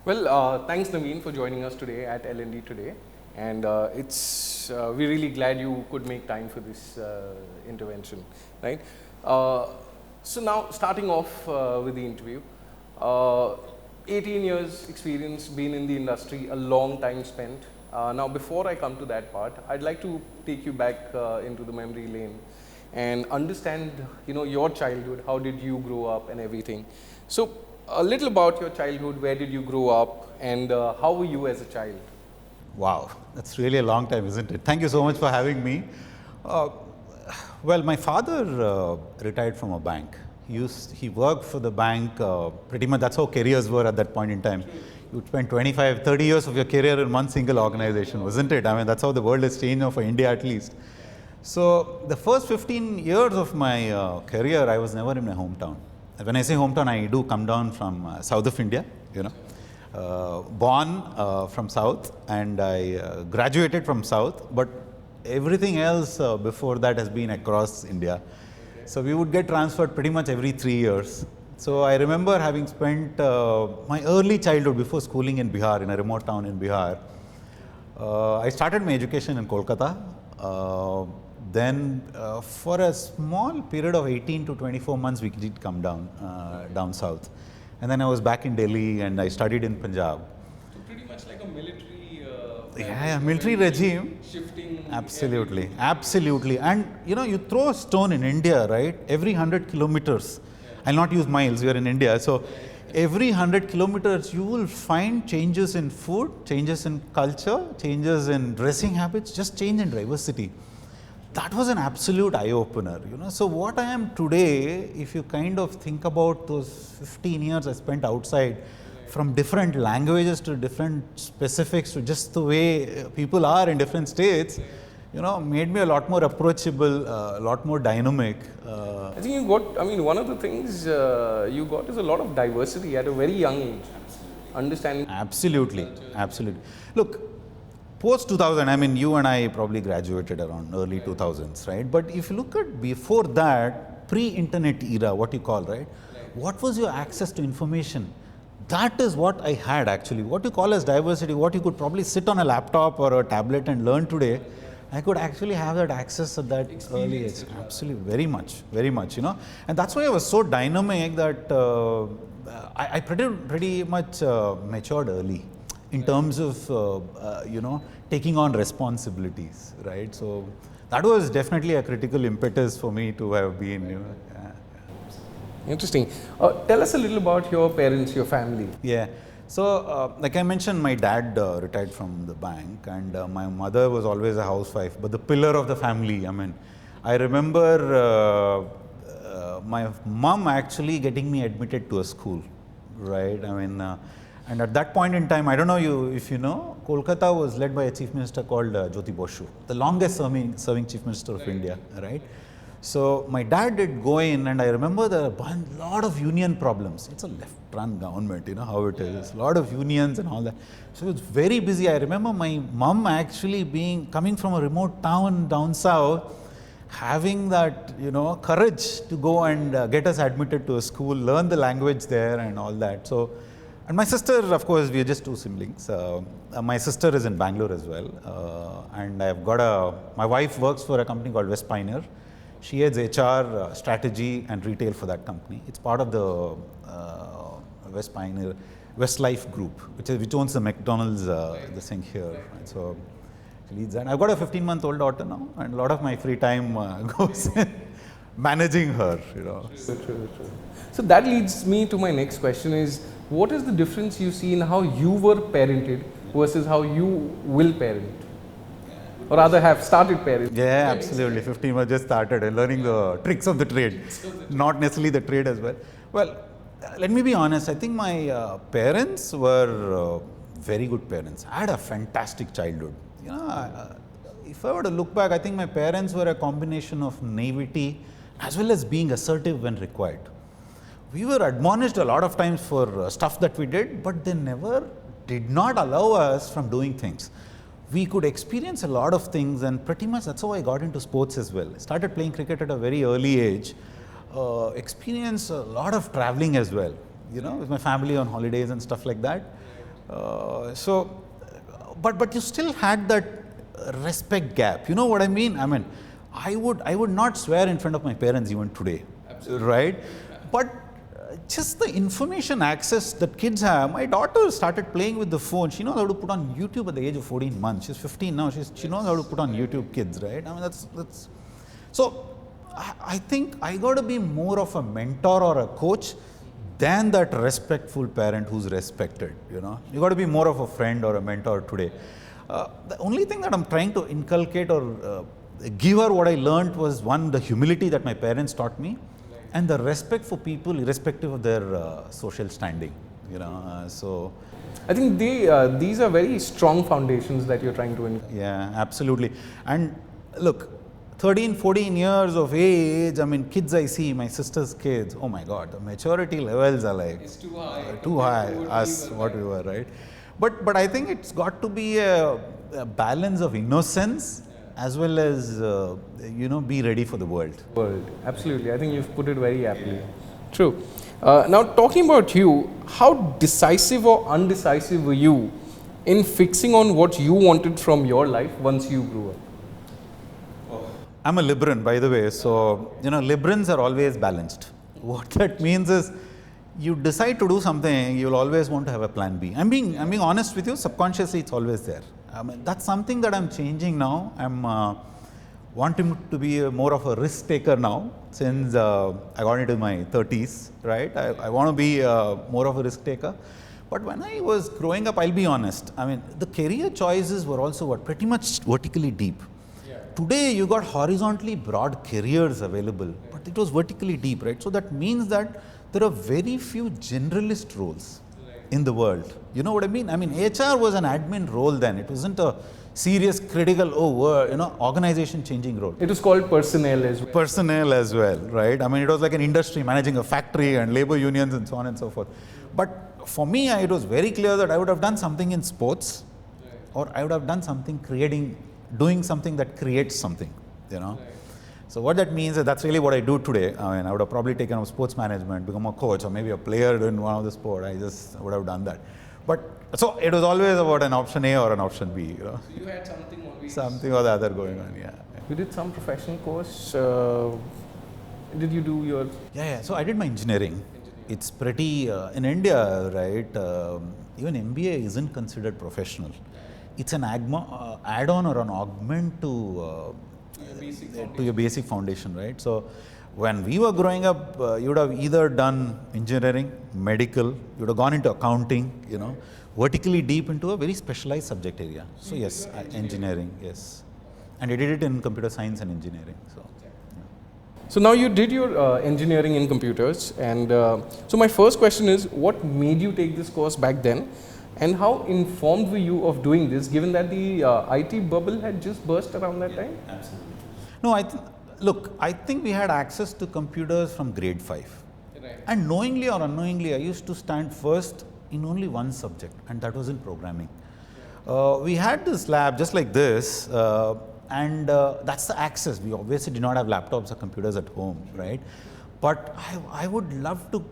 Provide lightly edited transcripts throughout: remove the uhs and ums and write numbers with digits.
Well, thanks Naveen for joining us today at L&D Today, and we're really glad you could make time for this intervention, right? Uh, so now starting off with the interview, uh, 18 years experience, been in the industry, a long time spent. Now before I come to that part, I'd like to take you back into the memory lane and understand, your childhood. How did you grow up and everything? So a little about your childhood. Where did you grow up, and how were you as a child? Wow, that's really a long time, isn't it? Thank you so much for having me. Uh, well, my father retired from a bank. He worked for the bank, pretty much that's how careers were at that point in time. You would spend 25, 30 years of your career in one single organization, wasn't it? I mean, that's how the world has changed now for India at least. So the first 15 years of my career, I was never in my hometown. When I say hometown, I do come down from south of India, born from south, and I graduated from south, but everything else before that has been across India. So we would get transferred pretty much every 3 years. So I remember having spent my early childhood before schooling in Bihar, in a remote town in Bihar. I started my education in Kolkata. Then for a small period of 18 to 24 months, we did come down south. And then I was back in Delhi and I studied in Punjab. So pretty much like a military. Military regime. Shifting. Absolutely, absolutely. And you throw a stone in India, right? Every 100 kilometers. I'll not use miles, we are in India. So every 100 kilometers, you will find changes in food, changes in culture, changes in dressing habits, just change in diversity. That was an absolute eye-opener, So what I am today, if you kind of think about those 15 years I spent outside, from different languages to different specifics to just the way people are in different states, made me a lot more approachable, a lot more dynamic. I think one of the things you got is a lot of diversity at a very young age. Understanding. Absolutely, absolutely. Look, post 2000, you and I probably graduated around early 2000s, right? But if you look at before that, pre-internet era, what you call, right? What was your access to information? That is what I had actually. What you call as diversity, what you could probably sit on a laptop or a tablet and learn today, I could actually have that access at that early age. Absolutely, very much, And that's why I was so dynamic that I pretty much matured early in terms of, taking on responsibilities, right? So that was definitely a critical impetus for me to have been, Interesting. Tell us a little about your parents, your family. Yeah. So, like I mentioned, my dad retired from the bank, and my mother was always a housewife, but the pillar of the family. I remember my mom actually getting me admitted to a school, right? And at that point in time, I don't know if you know, Kolkata was led by a chief minister called Jyoti Basu, the longest serving chief minister of India, right? So my dad did go in, and I remember there were a lot of union problems. It's a left-run government, how it is. A lot of unions and all that. So it was very busy. I remember my mom actually coming from a remote town down south, having that, courage to go and get us admitted to a school, learn the language there and all that. So, and my sister, of course, we are just two siblings. My sister is in Bangalore as well. And my wife works for a company called West Pioneer. She heads HR, strategy and retail for that company. It's part of the West Pioneer, Westlife Group, which owns the McDonald's, the thing here. Right? So she leads that. I've got a 15-month-old daughter now, and a lot of my free time goes in managing her. True. So that leads me to my next question: is what is the difference you see in how you were parented versus how you will parent? Or rather have started parenting? Yeah, absolutely. 15 was just started and learning the tricks of the trade, not necessarily the trade as well. Well, let me be honest. I think my parents were very good parents. I had a fantastic childhood. If I were to look back, I think my parents were a combination of naivety as well as being assertive when required. We were admonished a lot of times for stuff that we did, but they never did not allow us from doing things. We could experience a lot of things, and pretty much that's how I got into sports as well. I started playing cricket at a very early age, experienced a lot of traveling as well, with my family on holidays and stuff like that. But you still had that respect gap. You know what I mean? I mean, I would not swear in front of my parents even today, right? But just the information access that kids have. My daughter started playing with the phone. She knows how to put on YouTube at the age of 14 months. She's 15 now. She knows how to put on YouTube, kids, right? I mean, that's so. I think I got to be more of a mentor or a coach than that respectful parent who's respected. You know, you got to be more of a friend or a mentor today. The only thing that I'm trying to inculcate or give her what I learned was, one, the humility that my parents taught me, and the respect for people irrespective of their social standing. You know, so I think these are very strong foundations that you're trying to inculcate. yeah, absolutely. And look, 13, 14 years of age, I mean, kids I see, my sister's kids, oh my God, the maturity levels are like It's too high. too high, us, what we were, right? But I think it's got to be a balance of innocence as well as, you know, be ready for the world. Absolutely. I think you've put it very aptly. True. Now, talking about you, how decisive or undecisive were you in fixing on what you wanted from your life once you grew up? I'm a Libran, by the way, so, you know, Librans are always balanced. What that means is, you decide to do something, you'll always want to have a plan B. I'm being honest with you, subconsciously it's always there. I mean, that's something that I'm changing now. I'm wanting to be more of a risk taker now, since I got into my 30s, right? I want to be more of a risk taker. But when I was growing up, I'll be honest, I mean, the career choices were also pretty much vertically deep. Today you got horizontally broad careers available, but it was vertically deep, right? So that means that there are very few generalist roles in the world. You know what I mean? I mean, HR was an admin role then. It wasn't a serious, critical, organization changing role. It was called personnel as well. Personnel as well, right? I mean, it was like an industry managing a factory and labor unions and so on and so forth. But for me, it was very clear that I would have done something in sports, or I would have done something doing something that creates something, you know. So what that means is that's really what I do today. I mean, I would have probably taken up sports management, become a coach, or maybe a player in one of the sport. I just would have done that. But so it was always about an option A or an option B, you know. So you had something always. Something or the other going on, yeah. You did some professional course. Did you do your? Yeah. So I did my engineering. It's pretty in India, right? Even MBA isn't considered professional. It's an add-on or an augment to your basic foundation, right? So when we were growing up, you would have either done engineering, medical, you would have gone into accounting, you know, vertically deep into a very specialized subject area. So yes, engineering, yes. And I did it in computer science and engineering. So now you did your engineering in computers, and so my first question is, what made you take this course back then? And how informed were you of doing this, given that the IT bubble had just burst around that time? Absolutely. No, look, I think we had access to computers from grade 5. Right. And knowingly or unknowingly, I used to stand first in only one subject, and that was in programming. We had this lab just like this, and that's the access. We obviously did not have laptops or computers at home, right? But I would love to,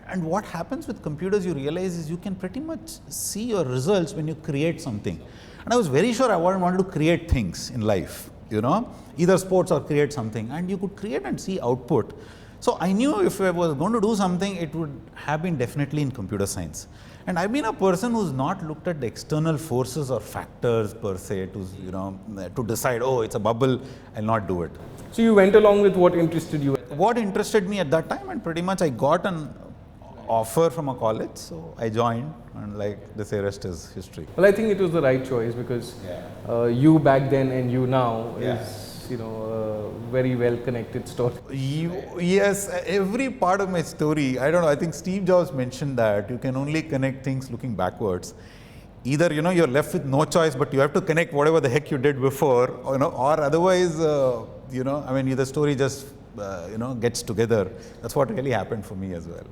and what happens with computers, you realize, is you can pretty much see your results when you create something. And I was very sure I wanted to create things in life, you know, either sports or create something, and you could create and see output. So I knew if I was going to do something, it would have been definitely in computer science. And I've been a person who's not looked at the external forces or factors per se to decide, oh, it's a bubble, I'll not do it. So you went along with what interested you? What interested me at that time, and pretty much I got an offer from a college, so I joined, and like they say, rest is history. Well, I think it was the right choice, because you back then and you now is, a very well connected story. Yes, every part of my story, I don't know, I think Steve Jobs mentioned that you can only connect things looking backwards. Either, you're left with no choice, but you have to connect whatever the heck you did before, or otherwise, the story just, gets together. That's what really happened for me as well.